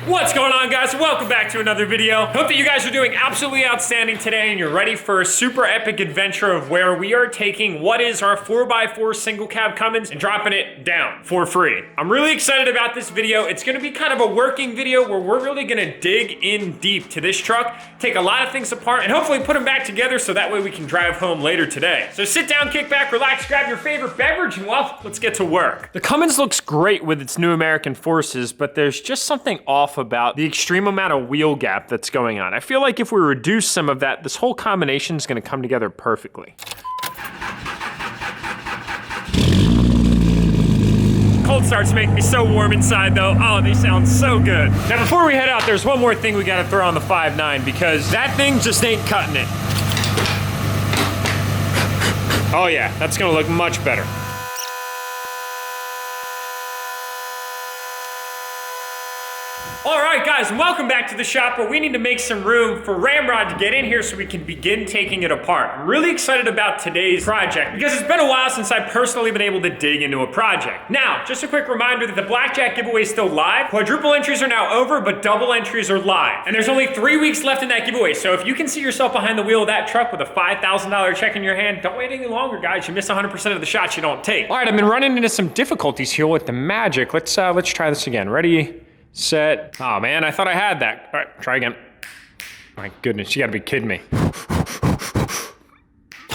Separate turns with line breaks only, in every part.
What's going on, guys? Welcome back to another video. Hope that you guys are doing absolutely outstanding today and you're ready for a super epic adventure of where we are taking what is our 4x4 single cab Cummins and dropping it down for free. I'm really excited about this video. It's gonna be kind of a working video where we're really gonna dig in deep to this truck, take a lot of things apart, and hopefully put them back together so that way we can drive home later today. So sit down, kick back, relax, grab your favorite beverage, and well, let's get to work. The Cummins looks great with its new American Forces, but there's just something off about the extreme amount of wheel gap that's going on. I feel like if we reduce some of that, this whole combination is gonna come together perfectly. Cold starts make me so warm inside though. Oh, they sound so good. Now before we head out, there's one more thing we gotta throw on the 5.9 because that thing just ain't cutting it. Oh yeah, that's gonna look much better. All right, guys, and welcome back to the shop where we need to make some room for Ramrod to get in here so we can begin taking it apart. I'm really excited about today's project because it's been a while since I've personally been able to dig into a project. Now, just a quick reminder that the blackjack giveaway is still live. Quadruple entries are now over, but double entries are live. And there's only 3 weeks left in that giveaway, so if you can see yourself behind the wheel of that truck with a $5,000 check in your hand, don't wait any longer, guys. You miss 100% of the shots you don't take. All right, I've been running into some difficulties here with the magic. Let's try this again. Ready? Set. Oh man, I thought I had that. All right, try again. My goodness, you gotta be kidding me.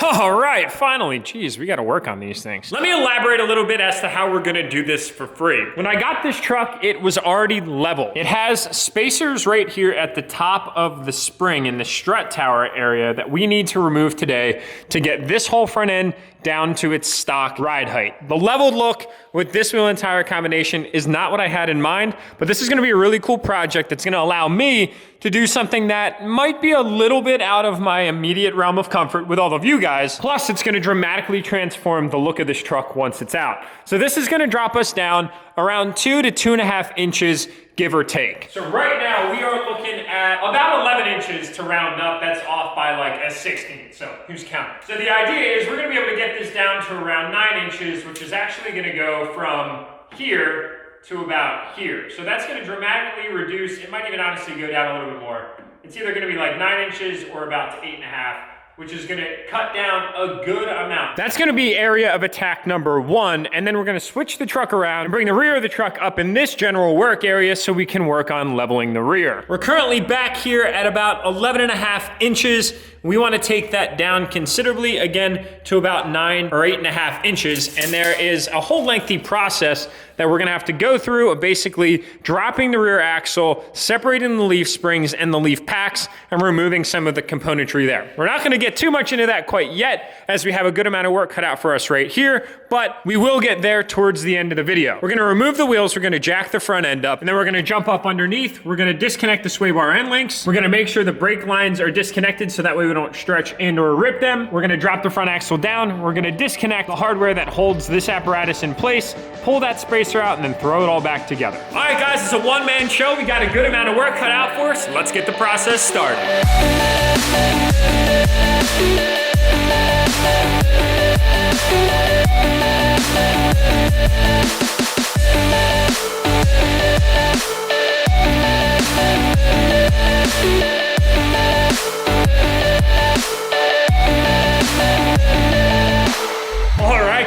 All right, finally. Geez, we gotta work on these things. Let me elaborate a little bit as to how we're gonna do this for free. When I got this truck, it was already level. It has spacers right here at the top of the spring in the strut tower area that we need to remove today to get this whole front end down to its stock ride height. The leveled look with this wheel and tire combination is not what I had in mind, but this is gonna be a really cool project that's gonna allow me to do something that might be a little bit out of my immediate realm of comfort with all of you guys. Plus, it's gonna dramatically transform the look of this truck once it's out. So this is gonna drop us down around 2 to 2.5 inches, give or take. So right now, we are looking at about 11 inches to round up. That's off by like a 16, so who's counting? So the idea is we're gonna be able to get this down to around 9 inches, which is actually gonna go from here to about here. So that's gonna dramatically reduce, it might even honestly go down a little bit more. It's either gonna be like 9 inches or about 8.5, which is gonna cut down a good amount. That's gonna be area of attack number 1, and then we're gonna switch the truck around and bring the rear of the truck up in this general work area so we can work on leveling the rear. We're currently back here at about 11.5 inches. We wanna take that down considerably, again, to about 9 or 8.5 inches, and there is a whole lengthy process that we're gonna have to go through of basically dropping the rear axle, separating the leaf springs and the leaf packs, and removing some of the componentry there. We're not gonna get too much into that quite yet, as we have a good amount of work cut out for us right here, but we will get there towards the end of the video. We're gonna remove the wheels, we're gonna jack the front end up, and then we're gonna jump up underneath, we're gonna disconnect the sway bar end links, we're gonna make sure the brake lines are disconnected so that way we don't stretch and or rip them. We're gonna drop the front axle down, we're gonna disconnect the hardware that holds this apparatus in place, pull that spacer out, and then throw it all back together. All right, guys, it's a one-man show. We got a good amount of work cut out for us. Let's get the process started.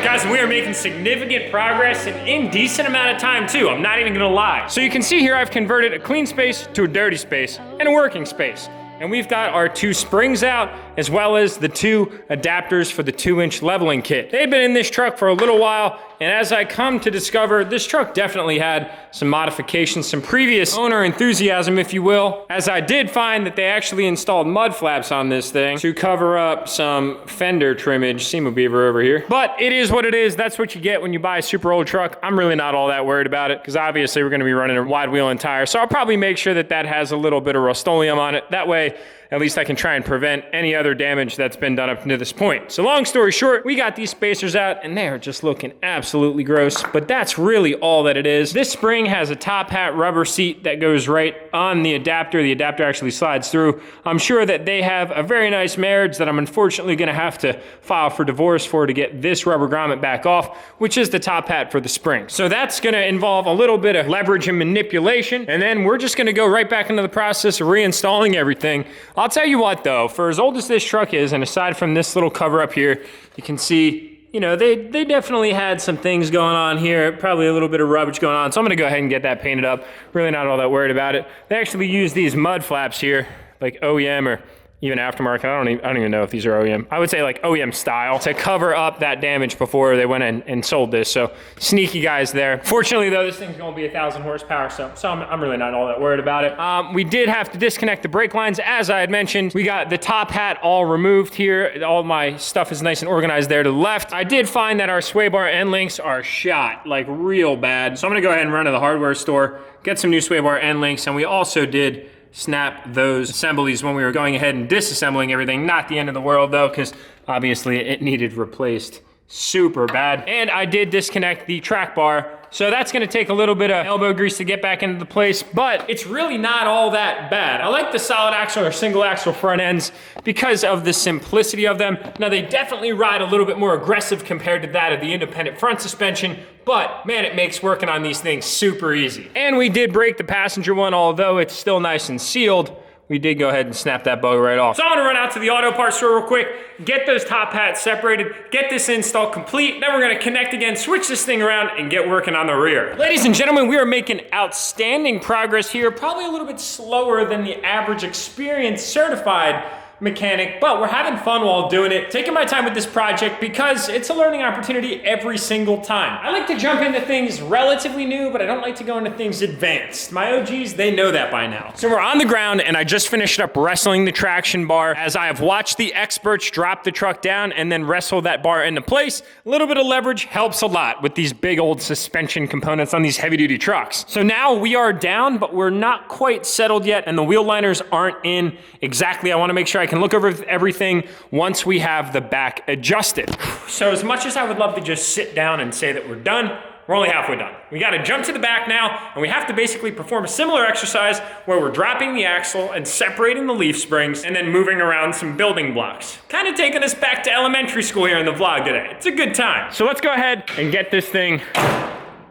Guys, we are making significant progress in indecent amount of time too. I'm not even gonna lie. So you can see here I've converted a clean space to a dirty space and a working space. And we've got our 2 springs out, as well as the 2 adapters for the 2-inch leveling kit. They've been in this truck for a little while, and as I come to discover, this truck definitely had some modifications, some previous owner enthusiasm, if you will, as I did find that they actually installed mud flaps on this thing to cover up some fender trimmage, SEMA beaver over here. But it is what it is. That's what you get when you buy a super old truck. I'm really not all that worried about it, because obviously we're gonna be running a wide wheel and tire, so I'll probably make sure that that has a little bit of Rust-Oleum on it. That way, at least I can try and prevent any other damage that's been done up to this point. So long story short, we got these spacers out, and they are just looking absolutely absolutely gross, but that's really all that it is. This spring has a top hat rubber seat that goes right on the adapter. The adapter actually slides through. I'm sure that they have a very nice marriage that I'm unfortunately gonna have to file for divorce for to get this rubber grommet back off, which is the top hat for the spring. So that's gonna involve a little bit of leverage and manipulation, and then we're just gonna go right back into the process of reinstalling everything. I'll tell you what though, for as old as this truck is, and aside from this little cover up here, you can see, you know, they definitely had some things going on here, probably a little bit of rubbish going on. So I'm gonna go ahead and get that painted up. Really not all that worried about it. They actually use these mud flaps here, like OEM or even aftermarket. I don't even know if these are OEM. I would say like OEM style to cover up that damage before they went in and sold this. So sneaky guys there. Fortunately though, this thing's gonna be 1,000 horsepower. So I'm really not all that worried about it. We did have to disconnect the brake lines. As I had mentioned, we got the top hat all removed here. All my stuff is nice and organized there to the left. I did find that our sway bar end links are shot like real bad. So I'm gonna go ahead and run to the hardware store, get some new sway bar end links. And we also did snap those assemblies when we were going ahead and disassembling everything. Not the end of the world though, because obviously it needed replaced super bad. And I did disconnect the track bar. So that's gonna take a little bit of elbow grease to get back into the place, but it's really not all that bad. I like the solid axle or single axle front ends because of the simplicity of them. Now they definitely ride a little bit more aggressive compared to that of the independent front suspension, but man, it makes working on these things super easy. And we did break the passenger one, although it's still nice and sealed. We did go ahead and snap that bugger right off. So I'm gonna run out to the auto parts store real quick, get those top hats separated, get this install complete, then we're gonna connect again, switch this thing around, and get working on the rear. Ladies and gentlemen, we are making outstanding progress here, probably a little bit slower than the average experienced certified mechanic, but we're having fun while doing it, taking my time with this project because it's a learning opportunity every single time. I like to jump into things relatively new, but I don't like to go into things advanced. My OGs, they know that by now. So we're on the ground and I just finished up wrestling the traction bar as I have watched the experts drop the truck down and then wrestle that bar into place. A little bit of leverage helps a lot with these big old suspension components on these heavy duty trucks. So now we are down, but we're not quite settled yet and the wheel liners aren't in exactly. I wanna make sure I can look over everything once we have the back adjusted. So as much as I would love to just sit down and say that we're done, we're only halfway done. We gotta jump to the back now, and we have to basically perform a similar exercise where we're dropping the axle and separating the leaf springs and then moving around some building blocks. Kind of taking us back to elementary school here in the vlog today. It's a good time. So let's go ahead and get this thing,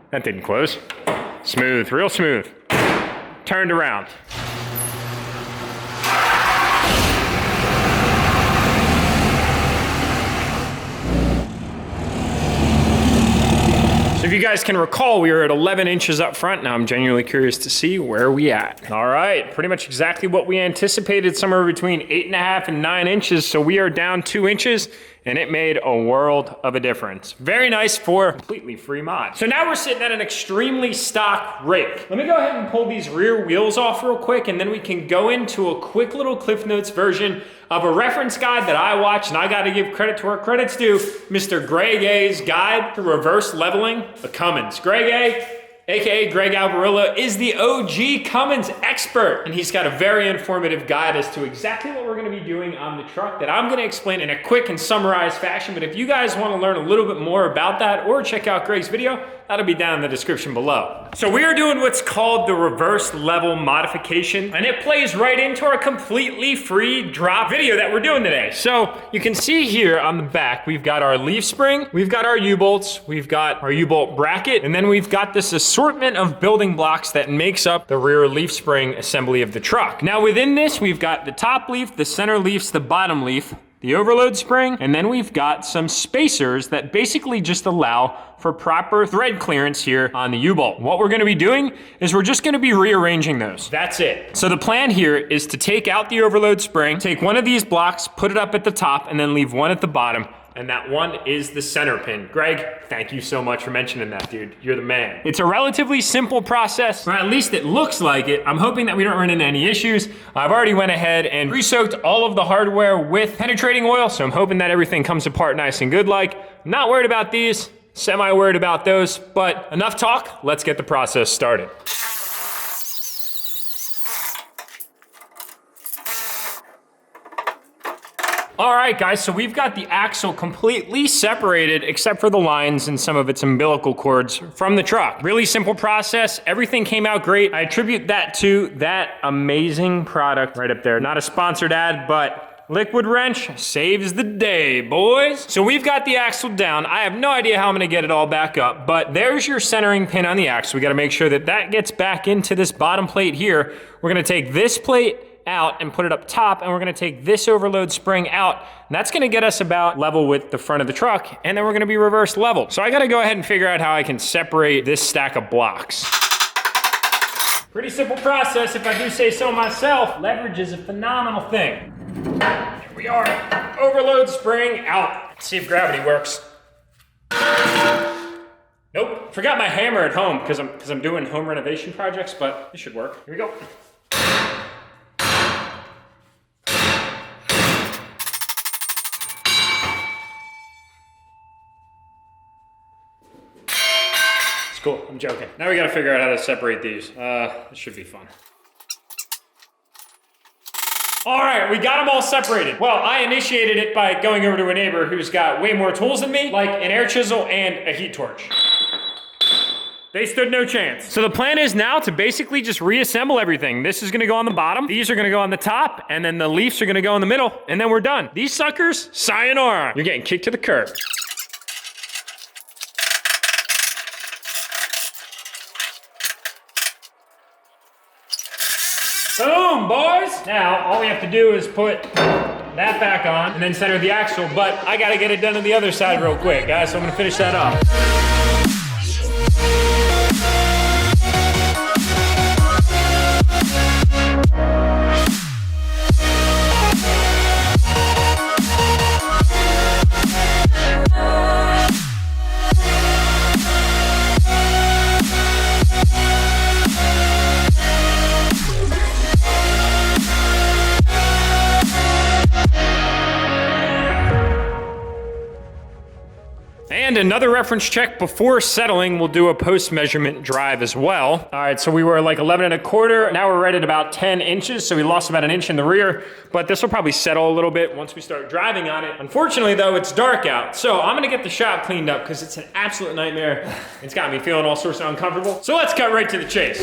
that didn't close, smooth, real smooth, turned around. So if you guys can recall, we were at 11 inches up front. Now I'm genuinely curious to see where we at. All right, pretty much exactly what we anticipated, somewhere between 8.5 and 9 inches. So we are down 2 inches and it made a world of a difference. Very nice for a completely free mod. So now we're sitting at an extremely stock rake. Let me go ahead and pull these rear wheels off real quick and then we can go into a quick little Cliff Notes version of a reference guide that I watched, and I gotta give credit to where credit's due, Mr. Greg A's guide to reverse leveling a Cummins. Greg A, AKA Greg Albarilla, is the OG Cummins expert, and he's got a very informative guide as to exactly what we're gonna be doing on the truck that I'm gonna explain in a quick and summarized fashion. But if you guys wanna learn a little bit more about that or check out Greg's video, that'll be down in the description below. So we are doing what's called the reverse level modification, and it plays right into our completely free drop video that we're doing today. So you can see here on the back, we've got our leaf spring, we've got our U-bolts, we've got our U-bolt bracket, and then we've got this assortment of building blocks that makes up the rear leaf spring assembly of the truck. Now within this, we've got the top leaf, the center leaves, the bottom leaf, the overload spring, and then we've got some spacers that basically just allow for proper thread clearance here on the U-bolt. What we're gonna be doing is we're just gonna be rearranging those. That's it. So the plan here is to take out the overload spring, take one of these blocks, put it up at the top, and then leave one at the bottom. And that one is the center pin. Greg, thank you so much for mentioning that, dude. You're the man. It's a relatively simple process, or at least it looks like it. I'm hoping that we don't run into any issues. I've already went ahead and pre-soaked all of the hardware with penetrating oil, so I'm hoping that everything comes apart nice and good like. Not worried about these, semi-worried about those, but enough talk, let's get the process started. All right, guys, so we've got the axle completely separated except for the lines and some of its umbilical cords from the truck. Really simple process. Everything came out great. I attribute that to that amazing product right up there. Not a sponsored ad, but Liquid Wrench saves the day, boys. So we've got the axle down. I have no idea how I'm gonna get it all back up, but there's your centering pin on the axle. We gotta make sure that that gets back into this bottom plate here. We're gonna take this plate out and put it up top, and we're gonna take this overload spring out, and that's gonna get us about level with the front of the truck, and then we're gonna be reverse level. So I gotta go ahead and figure out how I can separate this stack of blocks. Pretty simple process, if I do say so myself. Leverage is a phenomenal thing. Here we are, overload spring out. Let's see if gravity works. Nope, forgot my hammer at home because I'm doing home renovation projects, but this should work. Here we go. Cool, I'm joking. Now we gotta figure out how to separate these. This should be fun. All right, we got them all separated. Well, I initiated it by going over to a neighbor who's got way more tools than me, like an air chisel and a heat torch. They stood no chance. So the plan is now to basically just reassemble everything. This is gonna go on the bottom, these are gonna go on the top, and then the leaves are gonna go in the middle, and then we're done. These suckers, sayonara. You're getting kicked to the curb. Boom, boys! Now, all we have to do is put that back on and then center the axle, but I gotta get it done on the other side real quick, guys, so I'm gonna finish that up. And another reference check before settling, we'll do a post-measurement drive as well. All right, so we were like 11 1/4. Now we're right at about 10 inches, so we lost about an inch in the rear, but this will probably settle a little bit once we start driving on it. Unfortunately though, it's dark out, so I'm gonna get the shop cleaned up because it's an absolute nightmare. It's got me feeling all sorts of uncomfortable. So let's cut right to the chase.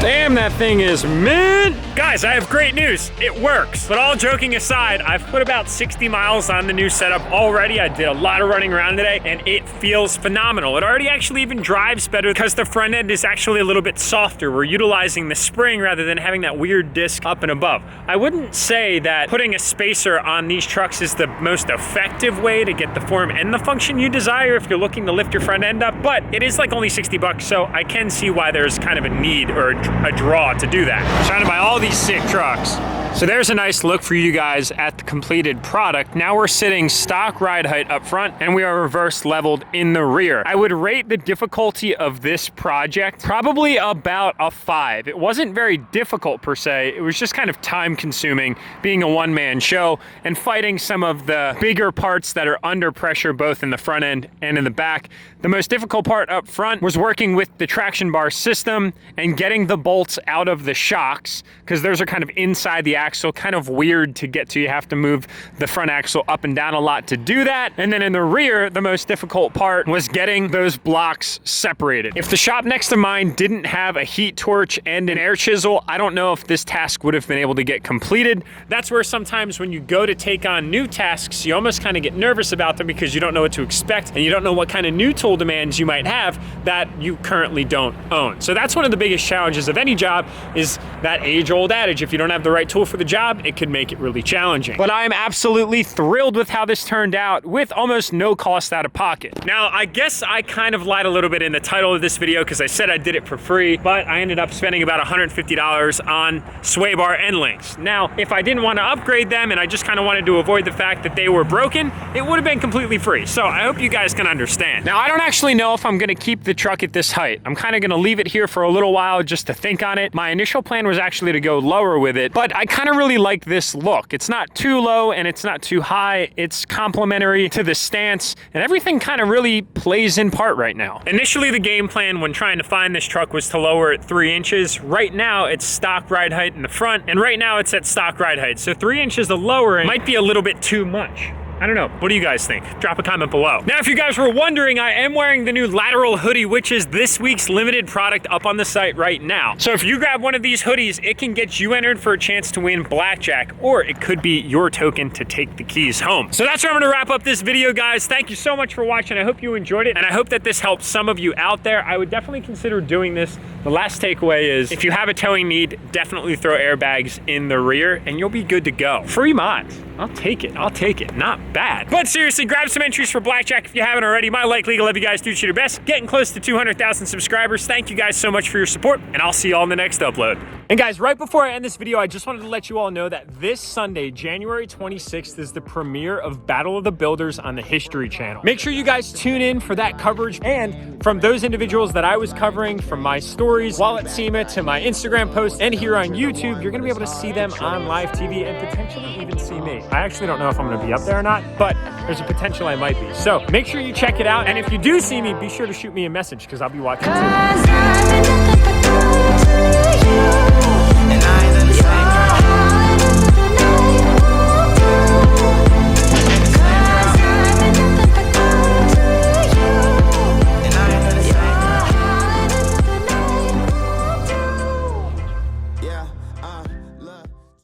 Damn, that thing is mint. Guys, I have great news. It works. But all joking aside, I've put about 60 miles on the new setup already. I did a lot of running around today, and it feels phenomenal. It already actually even drives better because the front end is actually a little bit softer. We're utilizing the spring rather than having that weird disc up and above. I wouldn't say that putting a spacer on these trucks is the most effective way to get the form and the function you desire if you're looking to lift your front end up, but it is like only 60 bucks, so I can see why there's kind of a need or a draw to do that. I'm trying to buy all these sick trucks. So there's a nice look for you guys at the completed product. Now we're sitting stock ride height up front and we are reverse leveled in the rear. I would rate the difficulty of this project probably about a 5. It wasn't very difficult per se. It was just kind of time consuming being a one-man show and fighting some of the bigger parts that are under pressure both in the front end and in the back. The most difficult part up front was working with the traction bar system and getting the bolts out of the shocks because those are kind of inside the axle, kind of weird to get to. You have to move the front axle up and down a lot to do that. And then in the rear, the most difficult part was getting those blocks separated. If the shop next to mine didn't have a heat torch and an air chisel, I don't know if this task would have been able to get completed. That's where sometimes when you go to take on new tasks, you almost kind of get nervous about them because you don't know what to expect and you don't know what kind of new tool demands you might have that you currently don't own. So that's one of the biggest challenges of any job is that age-old adage, if you don't have the right tool for the job, it could make it really challenging. But I'm absolutely thrilled with how this turned out with almost no cost out of pocket. Now, I guess I kind of lied a little bit in the title of this video because I said I did it for free, but I ended up spending about $150 on sway bar end links. Now, if I didn't want to upgrade them and I just kind of wanted to avoid the fact that they were broken, it would have been completely free. So I hope you guys can understand. Now, I don't actually know if I'm going to keep the truck at this height. I'm kind of going to leave it here for a little while just to think on it. My initial plan was actually to go lower with it, but I kind of really like this look. It's not too low and it's not too high. It's complementary to the stance, and everything kind of really plays in part right now. Initially, the game plan when trying to find this truck was to lower it 3 inches. Right now, it's stock ride height in the front, and right now it's at stock ride height. So 3 inches of lowering might be a little bit too much. I don't know. What do you guys think? Drop a comment below. Now, if you guys were wondering, I am wearing the new lateral hoodie, which is this week's limited product up on the site right now. So if you grab one of these hoodies, it can get you entered for a chance to win blackjack, or it could be your token to take the keys home. So that's where I'm gonna wrap up this video, guys. Thank you so much for watching. I hope you enjoyed it, and I hope that this helps some of you out there. I would definitely consider doing this. The last takeaway is, if you have a towing need, definitely throw airbags in the rear, and you'll be good to go. Free mods. I'll take it. I'll take it. Not bad. But seriously, grab some entries for blackjack if you haven't already. My like legal, love you guys, do your best. Getting close to 200,000 subscribers. Thank you guys so much for your support, and I'll see you all in the next upload. And guys, right before I end this video, I just wanted to let you all know that this Sunday, January 26th, is the premiere of Battle of the Builders on the History Channel. Make sure you guys tune in for that coverage, and from those individuals that I was covering, from my stories while at SEMA to my Instagram posts and here on YouTube, you're gonna be able to see them on live TV and potentially even see me. I actually don't know if I'm gonna be up there or not, but there's a potential I might be. So make sure you check it out, and if you do see me, be sure to shoot me a message because I'll be watching too.